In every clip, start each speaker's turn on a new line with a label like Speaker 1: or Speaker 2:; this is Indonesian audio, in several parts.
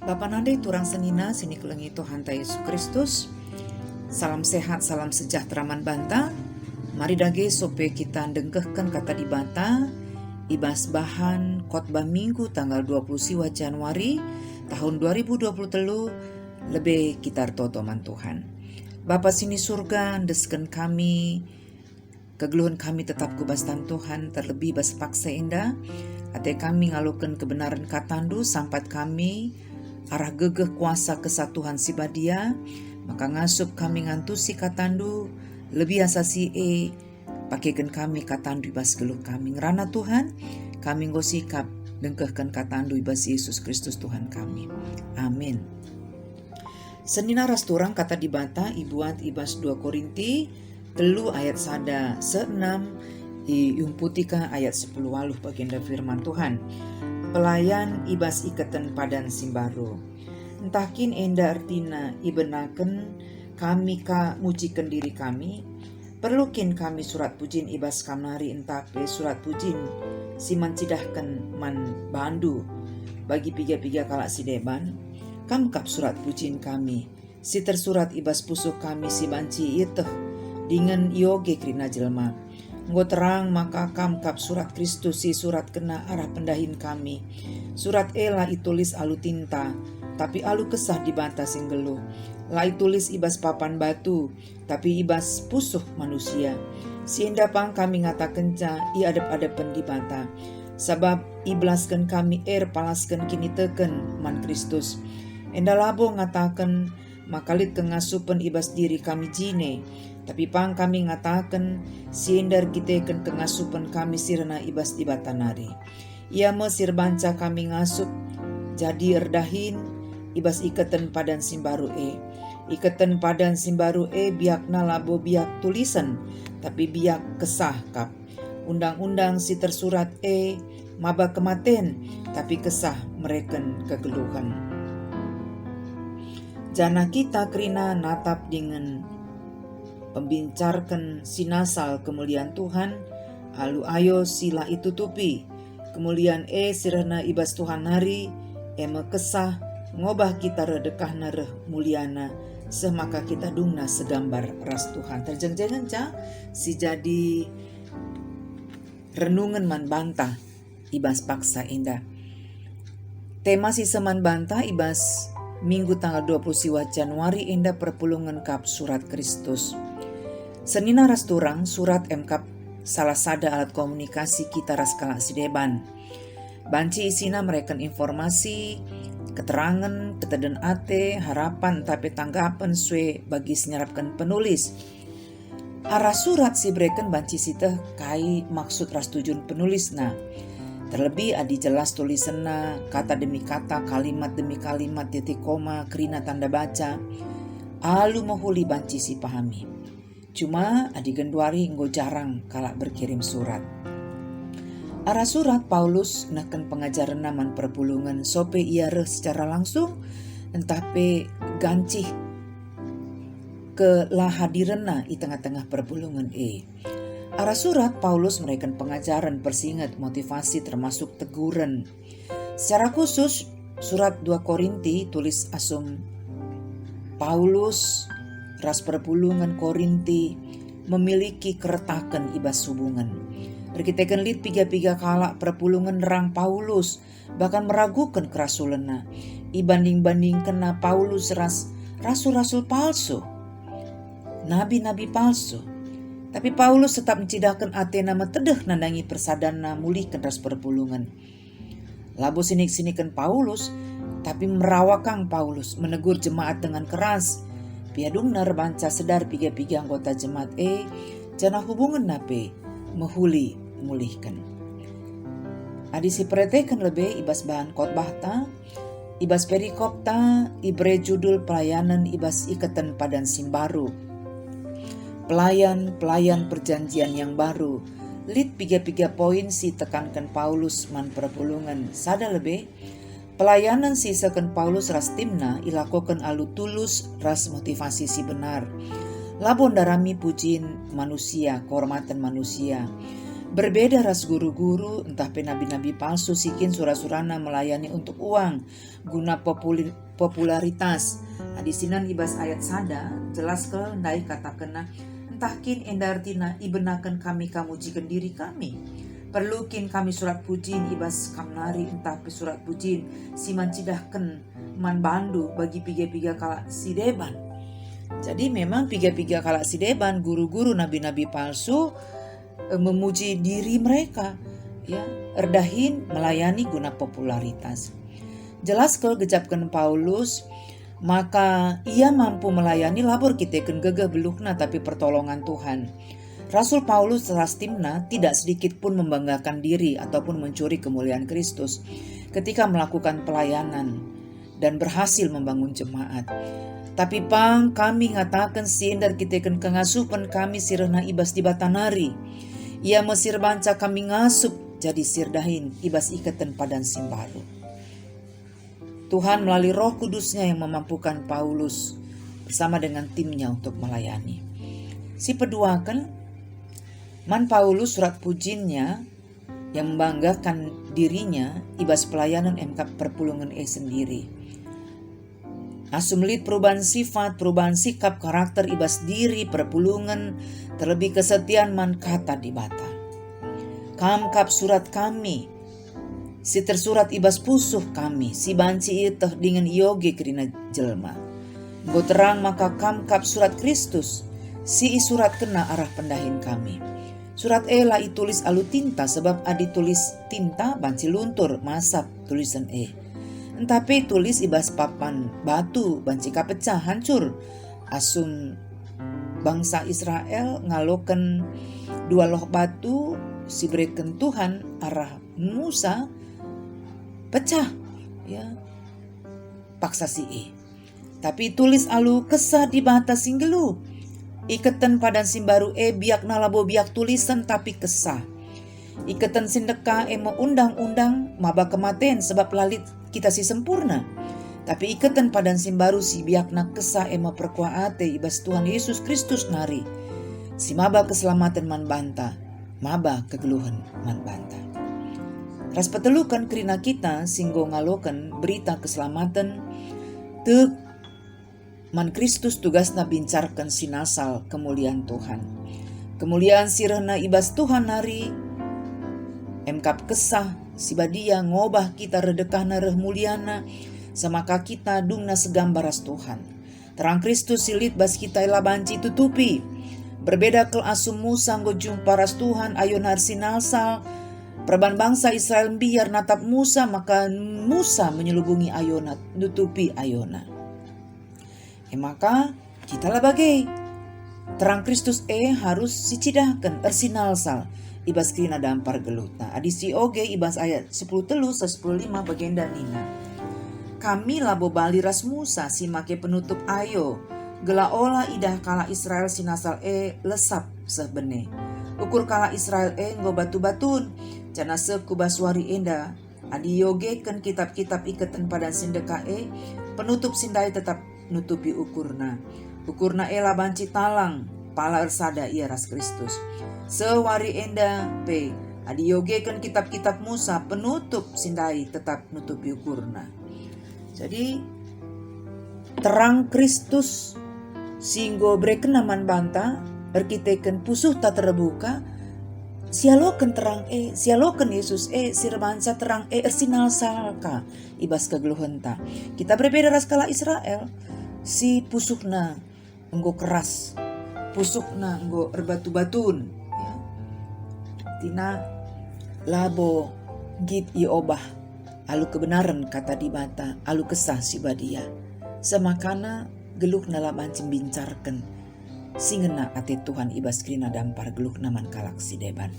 Speaker 1: Bapa nandai turang senina sini kelengi Tuhan ta Yesus Kristus. Salam sehat, salam sejahtera man banta. Mari dage sope kita dengkehkan kata di banta. Ibas bahan khotbah minggu tanggal 20 siwa Januari tahun 2023 lebih kita toto man Tuhan. Bapa sini surga desken kami, kegeluhan kami tetap kubastan Tuhan, terlebih bas paksa indah. Ate kami ngalukan kebenaran katandu sampat kami arah gegeh kuasa kesatuan si badia, maka ngasup kami ngantusi katandu lebih asasi pakaikan kami katandu ibas geluh kami ngerana Tuhan, kami ngosikap dengkehkan katandu ibas Yesus Kristus Tuhan kami. Amin. Senina rasturang kata dibata ibuat ibas 2 Korinti telu ayat sada se-6 yumputika ayat 10 waluh baginda firman Tuhan. Pelayan ibas ikatan padan simbaru. Entakin enda artina ibenaken kami ka mujikan diri kami. Perlukin kami surat pujin ibas kamari entape surat pujin si mancidahkan man bandu. Bagi piga-piga kalak si deban. Kamkap surat pujin kami. Si tersurat ibas pusuk kami si banci iteh. Dengan yoge krina jelma. Nggo terang maka kamkap surat Kristus si surat kena arah pendahin kami. Surat ela itulis alu tinta, tapi alu kesah dibanta singgelu. Lai tulis ibas papan batu, tapi ibas pusuh manusia. Si endapang kami ngata kenca, i adep-adepen dibanta. Sabab iblaskan kami palaskan kini teken man Kristus. Enda labo ngatakan makalit kengasupen ibas diri kami jine. Tapi pang kami ngatakan siendar kiteken kengasupan kami sirna ibas di batanari. Ia mesir banca kami ngasup jadi erdahin ibas ikatan padan simbaru Ikatan padan simbaru biakna labo biak tulisan tapi biak kesah kap. Undang-undang si tersurat maba kematen tapi kesah mereken kegeluhan. Jana kita krina natap dengan pembincarkan sinasal kemuliaan Tuhan, alu ayo sila itu tupi. Kemuliaan sirana ibas Tuhan hari, kesah ngobah kita redekah nareh muliana, semaka kita dungna segambar ras Tuhan. Terjeng-jengan si jadi renungan man bantah ibas paksa indah. Tema si seman bantah ibas Minggu tanggal 20 siwa Januari indah perpulungan kap surat Kristus. Senina rasturang surat MK salah sada alat komunikasi kita raskala sideban. Banci isina mereken informasi, keterangan, keteden ate, harapan tapi tanggapan sue bagi senyarapkan penulis. Arah surat si breken banci siteh kai maksud rastujun penulis na. Terlebih adi jelas tulisanna kata demi kata, kalimat demi kalimat, titik koma, kerina tanda baca. Alu mohuli banci si pahami. Cuma adi genduari nggo jarang kalak berkirim surat. Arah surat Paulus naken pengajaran naman perpulungan sope ia secara langsung entape gancih ke lahadirenna i tengah-tengah perpulungan Arah surat Paulus mereken pengajaran persingat motivasi termasuk teguran. Secara khusus surat 2 Korinti tulis asum Paulus ras perpulungan Korinti memiliki keretakan ibas hubungan. Berkitakan lid piga-piga kalak perpulungan rang Paulus bahkan meragukan kerasulenna. Ibanding-banding kena Paulus rasul-rasul palsu, nabi-nabi palsu. Tapi Paulus tetap mencidahkan Athena metedeh nandangi persadana mulihkan ras perpulungan. Labo sinik-sinikan Paulus, tapi merawakang Paulus menegur jemaat dengan keras. Piadung nar banca sedar piga-piga anggota jemaat jana hubungan nape mehuli mulihkan. Adi si pretekan lebih ibas bahan khotbah ta, ibas perikop ta, ibre judul pelayanan ibas ikatan padan simbaru. Pelayan perjanjian yang baru. Lid piga-piga poin si tekankan Paulus man perpulungan. Sada lebih pelayanan si seken Paulus ras timna ilakokan alu tulus ras motivasi si benar. Labon darami pujin manusia, kehormatan manusia. Berbeda ras guru-guru, entah pe nabi-nabi palsu sikin surah-surana melayani untuk uang, guna popularitas. Di sinan ibas ayat sada, jelas ke ndai kata kena, entah kin endartina ibenakan kami kamujikan diri kami. Perlukin kami surat pujin ibas kamnari entah pe surat pujin, siman cidahken man bandu bagi piga-piga kala sideban. Jadi memang piga-piga kala sideban, guru-guru nabi-nabi palsu memuji diri mereka, ya, erdahin melayani guna popularitas. Jelas kalau gejapkan Paulus, maka ia mampu melayani labor kita ken gegeh belukna tapi pertolongan Tuhan. Rasul Paulus rastimna tidak sedikit pun membanggakan diri ataupun mencuri kemuliaan Kristus ketika melakukan pelayanan dan berhasil membangun jemaat. Tapi kami ngatakan siendar kita ken kengasupan kami sirena ibas di batanari. Ia mesir banca kami ngasup jadi sirdahin ibas ikatan padan simbaru. Tuhan melalui Roh Kudusnya yang memampukan Paulus bersama dengan timnya untuk melayani. Si peduakan man Paulus surat pujinnya yang membanggakan dirinya ibas pelayanan MK perpulungan sendiri. Asumlit perubahan sifat, perubahan sikap, karakter ibas diri, perpulungan, terlebih kesetiaan man kata di bata. Kamkap surat kami, si tersurat ibas pusuh kami, si banci itah dengan yoge kerina jelma. Go terang maka kamkap surat Kristus, si surat kena arah pendahin kami. Surat ela itulis alu tinta sebab adi tulis tinta banci luntur masap tulisan Entape tulis ibas papan batu banci kapecah hancur. Asum bangsa Israel ngaloken dua loh batu si berikan Tuhan arah Musa pecah, ya, paksa Tapi tulis alu kesah di bata singgelu. Ikatan padan simbaru biak nalabo biak tulisan tapi kesah. Ikatan sindeka emo undang-undang maba kematen sebab lalit kita si sempurna. Tapi ikatan padan simbaru si biakna kesah emo perkuaate ibas Tuhan Yesus Kristus nari. Si maba keselamatan man banta, maba kegeluhan man banta. Ras petelukan kerina kita singgo ngalokan berita keselamatan te man Kristus tugasna bincarkan sinasal kemuliaan Tuhan. Kemuliaan sirahna ibas Tuhan nari emkap kesah si badia ngobah kita redekahna reh muliana semaka kita dungna segambaras Tuhan. Terang Kristus silit bas kita ela banci tutupi. Berbeda kel asum Musa ngojung paras Tuhan ayon harsinalsal. Perban bangsa Israel biar natap Musa maka Musa menyelubungi ayona nutupi ayona. Maka kita lah bagai terang Kristus harus sicidahkan ersinalsal. Ibas krina dampar gelut. Nah, adisi oge ibas ayat 10 telu 10:5 bagian danina. Kami labo bali ras Musa si make penutup ayo. Gela ola idah kala Israel sinasal lesap sebene. Ukur kala Israel nggo batu-batun. Jana sekubaswari enda. Adi yoge kan kitab-kitab ikatan padan sindeka penutup sindai tetap nutupi ukurna. Ukurna la banci talang. Pala ersada ia ras Kristus. Sewari enda adi yogekan kitab-kitab Musa penutup sindai tetap nutupi ukurna. Jadi terang Kristus singgo breken naman banta erkiteken pusuh tak terbuka sialoken terang sialoken Yesus sirbansa terang ersinal salka ibas kegeluhenta. Kita berbeda ras kala Israel si pusuhna enggo keras, pusuhna enggo erbatu-batun. Tina labo git iobah alu kebenaran kata di bata alu kesah si badia semakana geluk nalaman cembincarkan singena ate Tuhan ibas krina dampar geluk naman kalak si deban.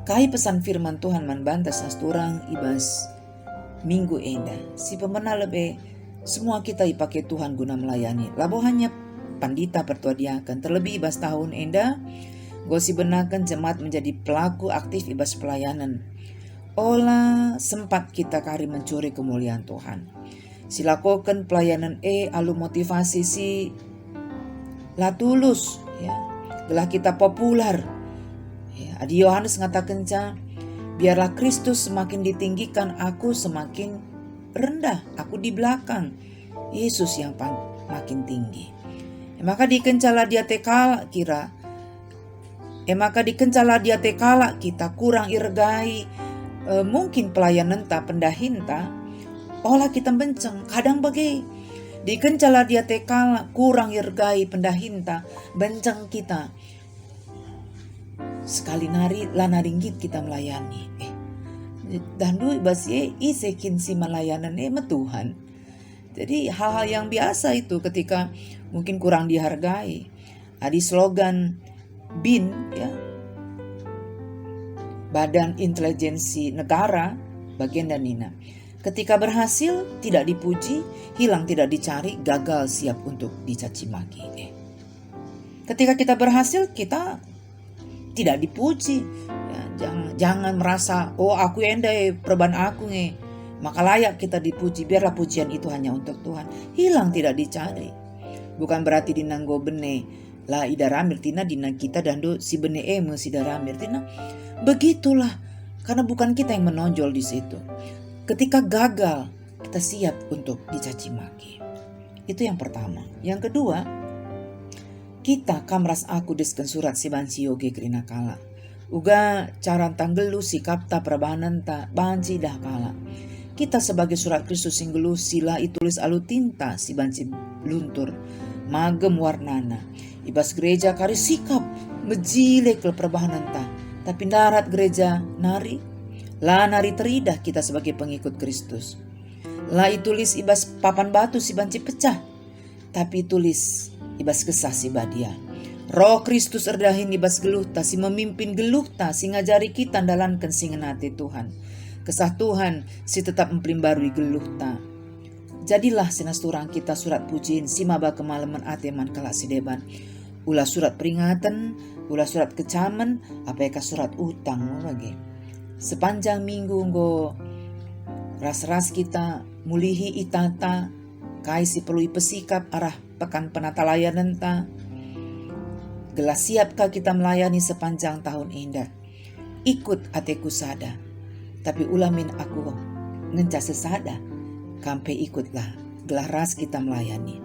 Speaker 1: Kai pesan firman Tuhan man bantas asturang ibas minggu enda si pemena lebe semua kita ipakai Tuhan guna melayani labo hanya pandita pertuadiakan terlebih ibas tahun enda gosi benakan jemaat menjadi pelaku aktif ibas pelayanan. Olah sempat kita kari mencuri kemuliaan Tuhan. Silakokan pelayanan alu motivasi si la tulus ya. Gelah kita populer Ya, Adi Yohanes ngatakan biarlah Kristus semakin ditinggikan, aku semakin rendah, aku di belakang, Yesus yang makin tinggi. Maka dikencala dia tekala kira, maka dikencala dia tekala kita kurang irgai, mungkin pelayanan ta pendahinta, olah kita benceng kadang bagai dikencala dia tekala kurang irgai pendahinta benceng kita. Sekali nari lana ringgit kita melayani. Dan dulu ibasye isekin si melayanan ma Tuhan. Jadi hal-hal yang biasa itu ketika mungkin kurang dihargai. Ada slogan BIN ya. Badan Intelijensi Negara bagian dan Nina. Ketika berhasil tidak dipuji, hilang tidak dicari, gagal siap untuk dicaci maki. Ketika kita berhasil kita tidak dipuji, ya, jangan merasa aku endai perban aku nih, maka layak kita dipuji. Biarlah pujian itu hanya untuk Tuhan. Hilang tidak dicari. Bukan berarti dinanggo bene lah ida ramir tina dina kita dan do si bene si ida ramir tina. Begitulah, karena bukan kita yang menonjol di situ. Ketika gagal kita siap untuk dicaci maki. Itu yang pertama. Yang kedua, kita kamras aku desken surat si bansi yoge kerina kala. Uga cara tanggelu sikap ta prabahanan ta banci dah kala. Kita sebagai surat Kristus singgelu sila itulis alu tinta si banci luntur. Magem warnana. Ibas gereja kari sikap mejile ke prabahanan ta. Tapi darat gereja nari. La nari teridah kita sebagai pengikut Kristus. La itulis ibas papan batu si banci pecah. Tapi tulis ibas kesah si badia. Roh Kristus erdahin ibas geluh ta si memimpin geluh ta si ngajari kita dalankan si ngenati Tuhan. Kesah Tuhan si tetap memplimbarui geluh ta. Jadilah sinasturang kita surat pujiin si maba kemalaman ateman kalak si deban. Ulah surat peringatan, ulah surat kecaman, apakah surat utang lagi. Sepanjang minggu nggo ras-ras kita mulihi itata kai si perlu pesikap arah pekan penata layanan ta. Gelas siapkah kita melayani sepanjang tahun indah. Ikut ateku sada. Tapi ulamin aku ngenca sesada. Kampe ikutlah gelah ras kita melayani.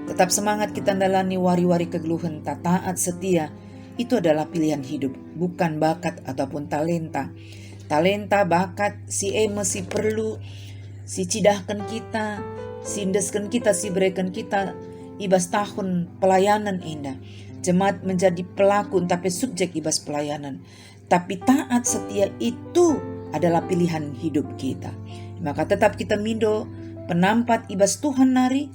Speaker 1: Tetap semangat kita dalani wari-wari kegeluhan ta taat setia. Itu adalah pilihan hidup, bukan bakat ataupun talenta. Talenta, bakat, si si perlu, si cidahkan kita, si indeskan kita, si berikan kita ibas tahun pelayanan indah. Jemaat menjadi pelaku tapi subjek ibas pelayanan. Tapi taat setia itu adalah pilihan hidup kita. Maka tetap kita mindo penampat ibas Tuhan nari.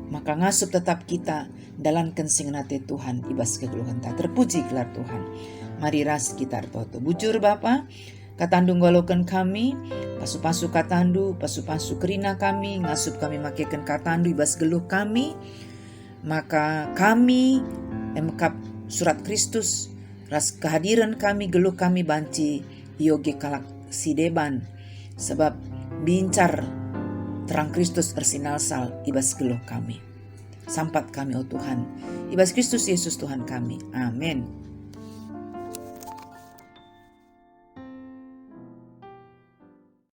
Speaker 1: Maka ngasup tetap kita dalankan singnate Tuhan ibas kegeluhan tak. Terpuji gelar Tuhan. Mari ras kita toto. Bujur Bapa, katandu ngolokan kami, pasu-pasu katandu, pasu-pasu kerina kami, ngasup kami makekan katandu ibas geluh kami. Maka kami emkap surat Kristus, ras kehadiran kami, geluh kami banci yoge kalak si deban. Sebab bincar terang Kristus ersinal sal ibas geluh kami. Sampat kami oh Tuhan, ibas Kristus Yesus Tuhan kami. Amin.